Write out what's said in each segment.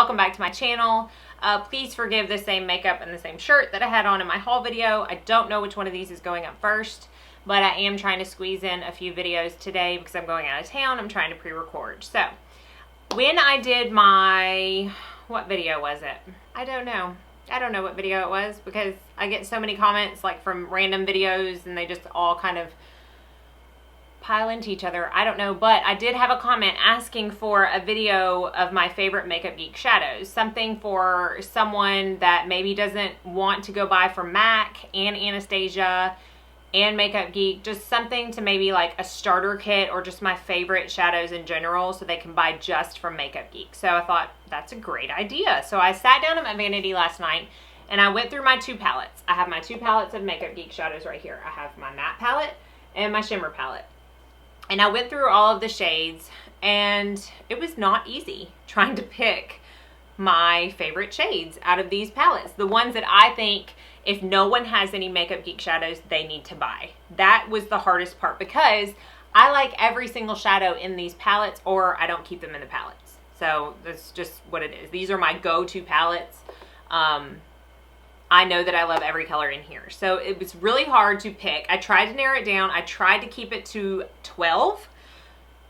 welcome back to my channel. Please forgive the same makeup and the same shirt that I had on in my haul video. I don't know which one of these is going up first, but I am trying to squeeze in a few videos today because I'm going out of town. I'm trying to pre-record. So when I did my, what video was it? I don't know what video it was because I get so many comments like from random videos and they just all kind of pile into each other. I don't know, but I did have a comment asking for a video of my favorite Makeup Geek shadows, something for someone that maybe doesn't want to go buy from MAC and Anastasia and Makeup Geek, just something to maybe like a starter kit or just my favorite shadows in general so they can buy just from Makeup Geek. So I thought that's a great idea. So I sat down at my vanity last night and I went through my two palettes. I have my two palettes of Makeup Geek shadows right here. I have my matte palette and my shimmer palette. And I went through all of the shades and it was not easy trying to pick my favorite shades out of these palettes. The ones that I think if no one has any Makeup Geek shadows, they need to buy. That was the hardest part because I like every single shadow in these palettes or I don't keep them in the palettes. So that's just what it is. These are my go-to palettes. I know that I love every color in here. So it was really hard to pick. I tried to narrow it down. I tried to keep it to 12,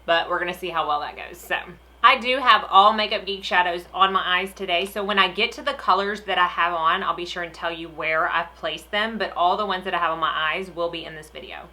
but we're gonna see how well that goes. So I do have all Makeup Geek shadows on my eyes today. So when I get to the colors that I have on, I'll be sure and tell you where I've placed them, but all the ones that I have on my eyes will be in this video.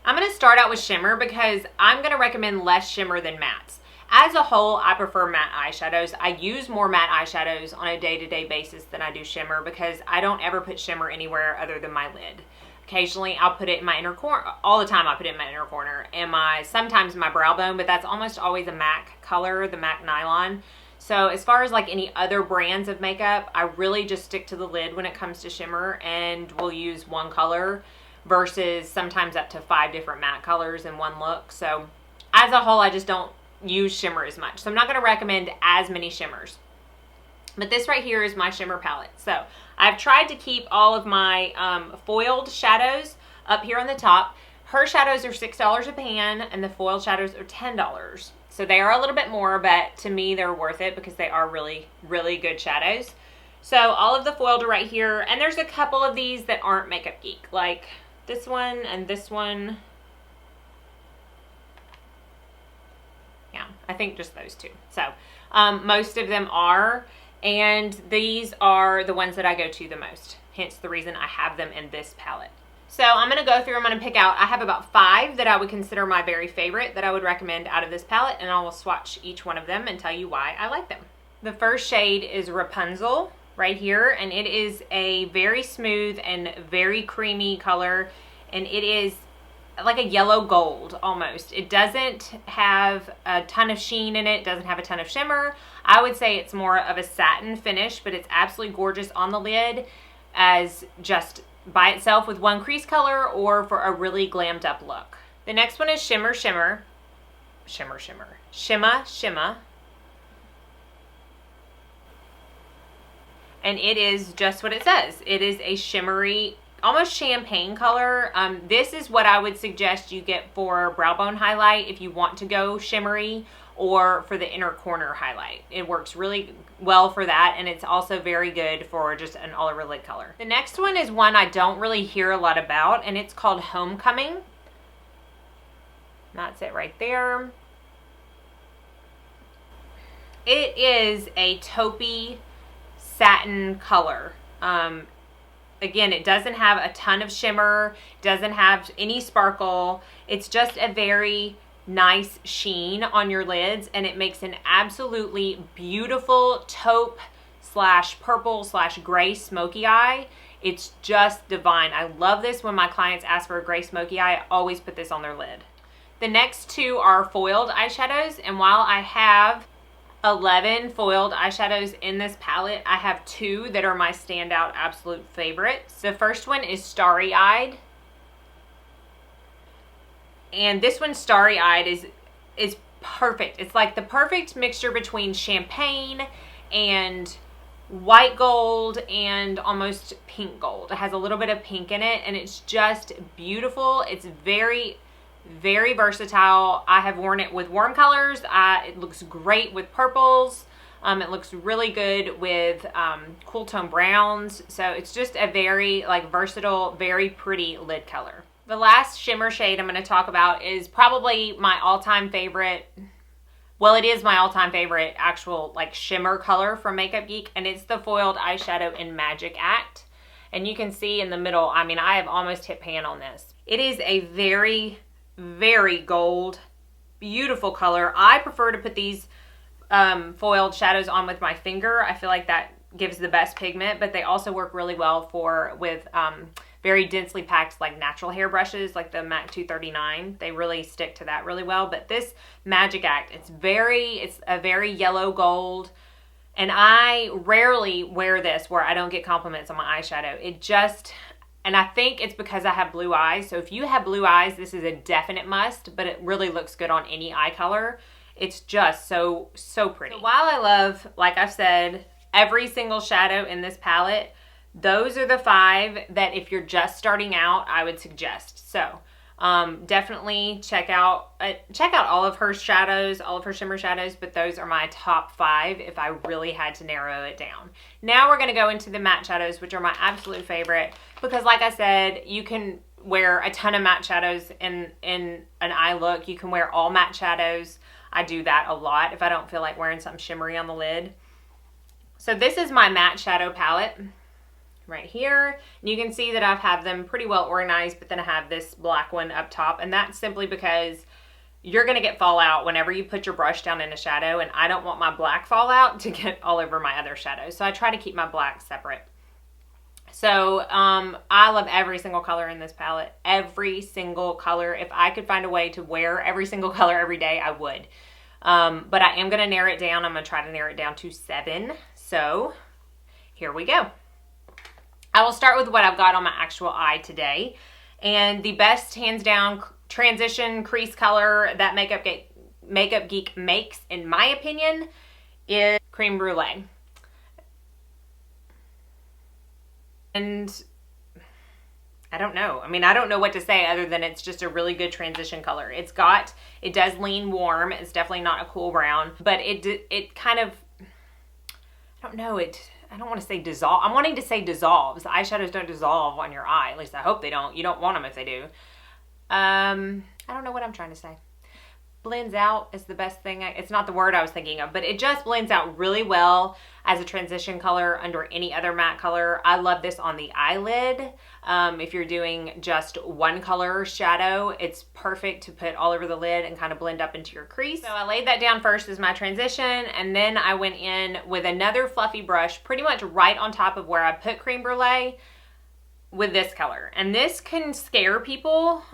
I'm gonna start out with shimmer because I'm gonna recommend less shimmer than mattes. As a whole, I prefer matte eyeshadows. I use more matte eyeshadows on a day-to-day basis than I do shimmer because I don't ever put shimmer anywhere other than my lid. Occasionally, I'll put it in my inner corner. All the time, I put it in my inner corner and sometimes my brow bone, but that's almost always a MAC color, the MAC Nylon. So as far as like any other brands of makeup, I really just stick to the lid when it comes to shimmer and will use one color versus sometimes up to 5 different matte colors in one look. So as a whole, I just don't use shimmer as much. So I'm not going to recommend as many shimmers. But this right here is my shimmer palette. So I've tried to keep all of my foiled shadows up here on the top. Her shadows are $6 a pan and the foiled shadows are $10. So they are a little bit more, but to me they're worth it because they are really, really good shadows. So all of the foiled are right here. And there's a couple of these that aren't Makeup Geek, like this one and this one. Yeah, I think just those two. So most of them are, and these are the ones that I go to the most, hence the reason I have them in this palette. So I'm going to go through, I'm going to pick out, I have about 5 that I would consider my very favorite that I would recommend out of this palette, and I will swatch each one of them and tell you why I like them. The first shade is Rapunzel right here, and it is a very smooth and very creamy color, and it is like a yellow gold almost. It doesn't have a ton of sheen in it, doesn't have a ton of shimmer. I would say it's more of a satin finish, but it's absolutely gorgeous on the lid as just by itself with one crease color or for a really glammed up look. The next one is Shimma Shimma. And it is just what it says. It is a shimmery, almost champagne color. This is what I would suggest you get for brow bone highlight if you want to go shimmery, or for the inner corner highlight. It works really well for that, and it's also very good for just an all over lid color. The next one is one I don't really hear a lot about, and it's called Homecoming. That's it right there. It is a taupey satin color. Again, it doesn't have a ton of shimmer, doesn't have any sparkle. It's just a very nice sheen on your lids, and it makes an absolutely beautiful taupe slash purple slash gray smoky eye. It's just divine. I love this. When my clients ask for a gray smoky eye, I always put this on their lid. The next two are foiled eyeshadows, and while I have 11 foiled eyeshadows in this palette, I have 2 that are my standout absolute favorites. The first one is Starry Eyed, and this one, Starry Eyed, is perfect. It's like the perfect mixture between champagne and white gold and almost pink gold. It has a little bit of pink in it, and it's just beautiful. It's very versatile. I have worn it with warm colors. It looks great with purples. It looks really good with cool tone browns. So it's just a very like versatile, very pretty lid color. The last shimmer shade I'm going to talk about is probably my all-time favorite. Well, it is my all-time favorite actual like shimmer color from Makeup Geek, and it's the foiled eyeshadow in Magic Act. And you can see in the middle, I mean, I have almost hit pan on this. It is a very, very gold, beautiful color. I prefer to put these foiled shadows on with my finger. I feel like that gives the best pigment, but they also work really well with very densely packed like natural hair brushes like the MAC 239. They really stick to that really well. But this Magic Act, it's a very yellow gold, and I rarely wear this where I don't get compliments on my eyeshadow. And I think it's because I have blue eyes. So if you have blue eyes, this is a definite must, but it really looks good on any eye color. It's just so pretty. So while I love, like I've said, every single shadow in this palette, those are the 5 that if you're just starting out, I would suggest. So definitely check out all of her shadows, all of her shimmer shadows, but those are my top 5 if I really had to narrow it down. Now we're going to go into the matte shadows, which are my absolute favorite, because like I said, you can wear a ton of matte shadows in an eye look. You can wear all matte shadows. I do that a lot if I don't feel like wearing something shimmery on the lid. So this is my matte shadow palette right here. And you can see that I've had them pretty well organized, but then I have this black one up top. And that's simply because you're going to get fallout whenever you put your brush down in a shadow. And I don't want my black fallout to get all over my other shadows. So I try to keep my black separate. So I love every single color in this palette. Every single color. If I could find a way to wear every single color every day, I would. But I am going to narrow it down. I'm going to try to narrow it down to 7. So here we go. I will start with what I've got on my actual eye today. And the best, hands down, transition crease color that Makeup Geek makes, in my opinion, is Cream Brûlée. And I don't know. I mean, I don't know what to say other than it's just a really good transition color. It does lean warm. It's definitely not a cool brown, but it kind of, I don't know, I don't want to say dissolve. I'm wanting to say dissolves. The eyeshadows don't dissolve on your eye. At least I hope they don't. You don't want them if they do. I don't know what I'm trying to say. Blends out is the best thing. It's not the word I was thinking of, but it just blends out really well as a transition color under any other matte color. I love this on the eyelid. If you're doing just one color shadow, it's perfect to put all over the lid and kind of blend up into your crease. So I laid that down first as my transition, and then I went in with another fluffy brush pretty much right on top of where I put Cream Brûlée with this color. And this can scare people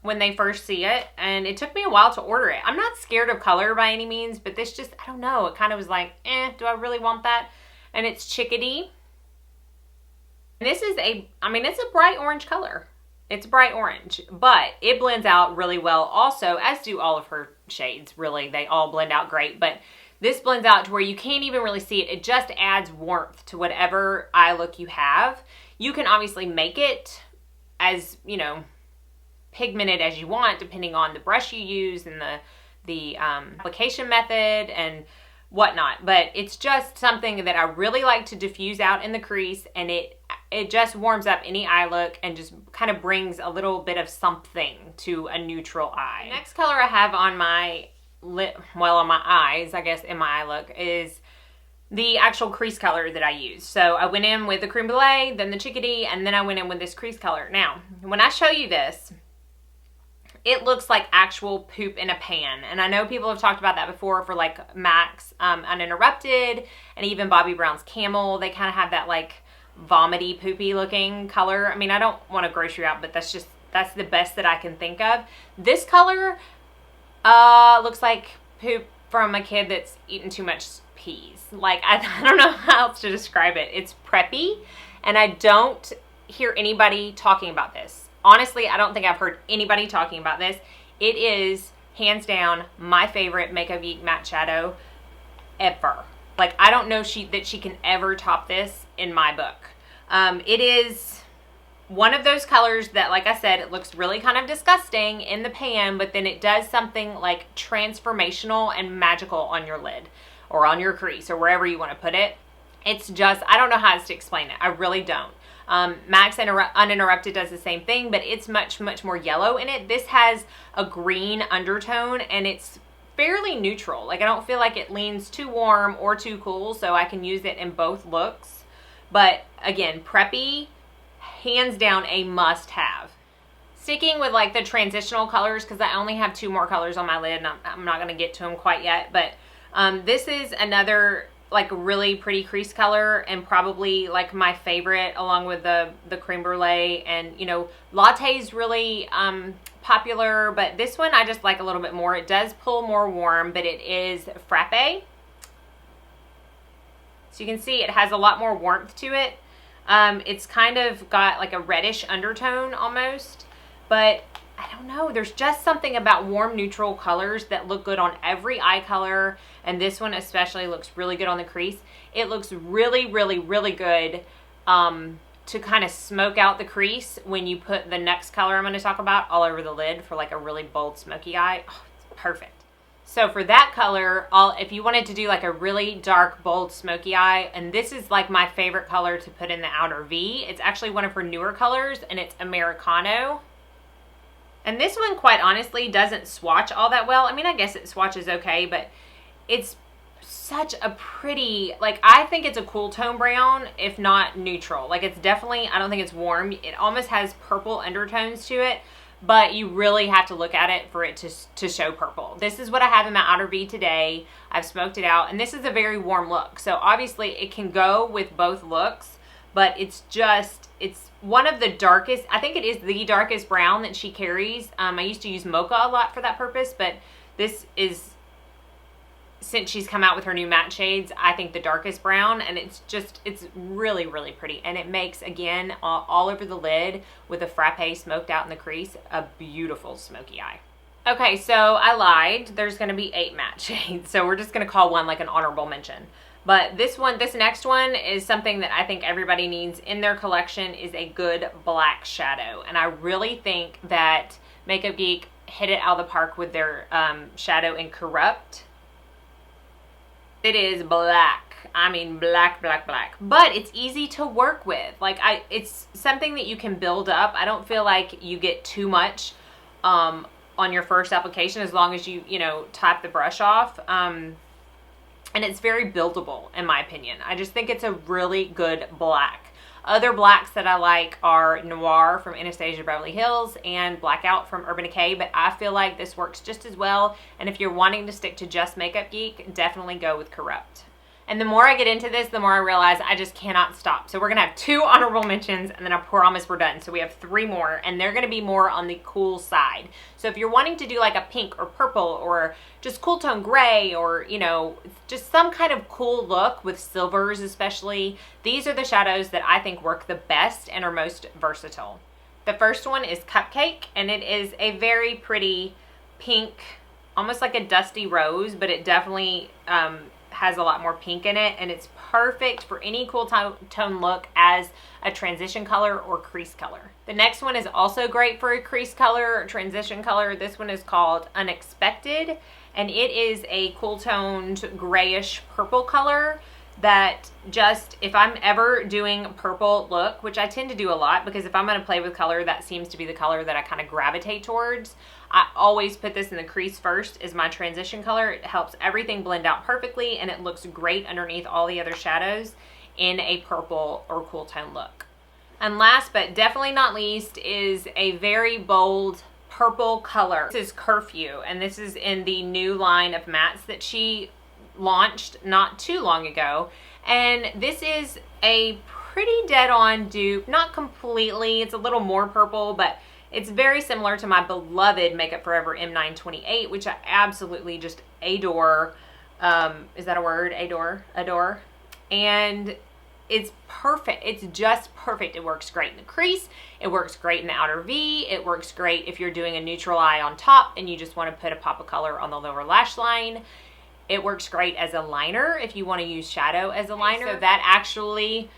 when they first see it, and it took me a while to order it. I'm not scared of color by any means, but this just, I don't know, it kind of was like, do I really want that? And it's Chickadee. And this is it's a bright orange color. It's bright orange, but it blends out really well also, as do all of her shades, really. They all blend out great, but this blends out to where you can't even really see it. It just adds warmth to whatever eye look you have. You can obviously make it as, pigmented as you want, depending on the brush you use and the application method and whatnot. But it's just something that I really like to diffuse out in the crease, and it just warms up any eye look and just kind of brings a little bit of something to a neutral eye. The next color I have on my on my eyes, I guess, in my eye look is the actual crease color that I use. So I went in with the Cream Brûlée, then the Chickadee, and then I went in with this crease color. Now, when I show you this, it looks like actual poop in a pan. And I know people have talked about that before for like MAC's Uninterrupted and even Bobbi Brown's Camel. They kind of have that like vomity, poopy looking color. I mean, I don't want to gross you out, but that's the best that I can think of. This color looks like poop from a kid that's eaten too much peas. Like, I don't know how else to describe it. It's Preppy, and I don't hear anybody talking about this. Honestly, I don't think I've heard anybody talking about this. It is, hands down, my favorite Makeup Geek matte shadow ever. Like, I don't know that she can ever top this in my book. It is one of those colors that, like I said, it looks really kind of disgusting in the pan, but then it does something like transformational and magical on your lid. or on your crease or wherever you want to put it. It's just, I don't know how else to explain it. I really don't. Max Uninterrupted does the same thing, but it's much more yellow in it. This has a green undertone, and it's fairly neutral. Like, I don't feel like it leans too warm or too cool, so I can use it in both looks. But again, Preppy, hands down a must-have. Sticking with like the transitional colors, because I only have 2 more colors on my lid, and I'm not going to get to them quite yet, but this is another like really pretty crease color, and probably like my favorite, along with the creme brulee. And you know, latte's really popular, but this one I just like a little bit more. It does pull more warm, but it is Frappe, so you can see it has a lot more warmth to it. It's kind of got like a reddish undertone almost, but I don't know, there's just something about warm neutral colors that look good on every eye color, and this one especially looks really good on the crease. It looks really good to kind of smoke out the crease when you put the next color I'm going to talk about all over the lid for like a really bold smoky eye. Oh, it's perfect. So for that color, if you wanted to do like a really dark, bold, smoky eye, and this is like my favorite color to put in the outer V. It's actually one of her newer colors, and it's Americano. And this one, quite honestly, doesn't swatch all that well. I mean, I guess it swatches okay, but it's such a pretty, like, I think it's a cool tone brown, if not neutral. Like, it's definitely, I don't think it's warm. It almost has purple undertones to it, but you really have to look at it for it to show purple. This is what I have in my outer V today. I've smoked it out, and this is a very warm look. So obviously it can go with both looks, but it's one of the darkest, I think it is the darkest brown that she carries. I used to use mocha a lot for that purpose, but this is, since she's come out with her new matte shades, I think the darkest brown, and it's really pretty, and it makes, again, all over the lid with a Frappe smoked out in the crease, a beautiful smoky eye. Okay, so I lied. There's going to be 8 matte shades, so we're just going to call one like an honorable mention. But this next one is something that I think everybody needs in their collection, is a good black shadow. And I really think that Makeup Geek hit it out of the park with their shadow in Corrupt. It is black. I mean, black. But it's easy to work with. Like, it's something that you can build up. I don't feel like you get too much on your first application, as long as you tap the brush off. And it's very buildable, in my opinion. I just think it's a really good black. Other blacks that I like are Noir from Anastasia Beverly Hills and Blackout from Urban Decay, but I feel like this works just as well. And if you're wanting to stick to just Makeup Geek, definitely go with Corrupt. And the more I get into this, the more I realize I just cannot stop. So we're going to have 2 honorable mentions, and then I promise we're done. So we have 3 more, and they're going to be more on the cool side. So if you're wanting to do like a pink or purple or just cool tone gray, or, just some kind of cool look with silvers especially, these are the shadows that I think work the best and are most versatile. The first one is Cupcake, and it is a very pretty pink, almost like a dusty rose, but it definitely has a lot more pink in it, and it's perfect for any cool tone look as a transition color or crease color. The next one is also great for a crease color or transition color. This one is called Unexpected, and it is a cool toned grayish purple color that just, if I'm ever doing purple look, which I tend to do a lot, because if I'm going to play with color, that seems to be the color that I kind of gravitate towards. I always put this in the crease first as my transition color. It helps everything blend out perfectly, and it looks great underneath all the other shadows in a purple or cool tone look. And last but definitely not least is a very bold purple color. This is Curfew, and this is in the new line of mattes that she launched not too long ago. And this is a pretty dead-on dupe. Not completely, it's a little more purple, but it's very similar to my beloved Makeup Forever M928, which I absolutely just adore. Is that a word? Adore. And it's perfect. It's just perfect. It works great in the crease. It works great in the outer V. It works great if you're doing a neutral eye on top and you just want to put a pop of color on the lower lash line. It works great as a liner if you want to use shadow as a liner. So that actually,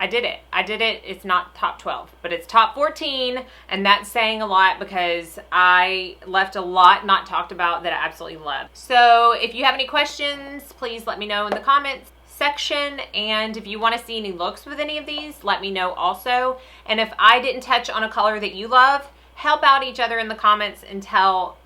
I did it. I did it. It's not top 12, but it's top 14, and that's saying a lot because I left a lot not talked about that I absolutely love. So if you have any questions, please let me know in the comments section, and if you want to see any looks with any of these, let me know also. And if I didn't touch on a color that you love, help out each other in the comments and tell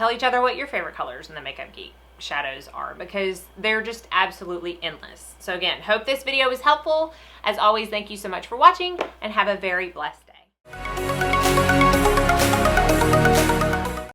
each other what your favorite colors in the Makeup Geek shadows are, because they're just absolutely endless. So again, hope this video was helpful. As always, thank you so much for watching, and have a very blessed day.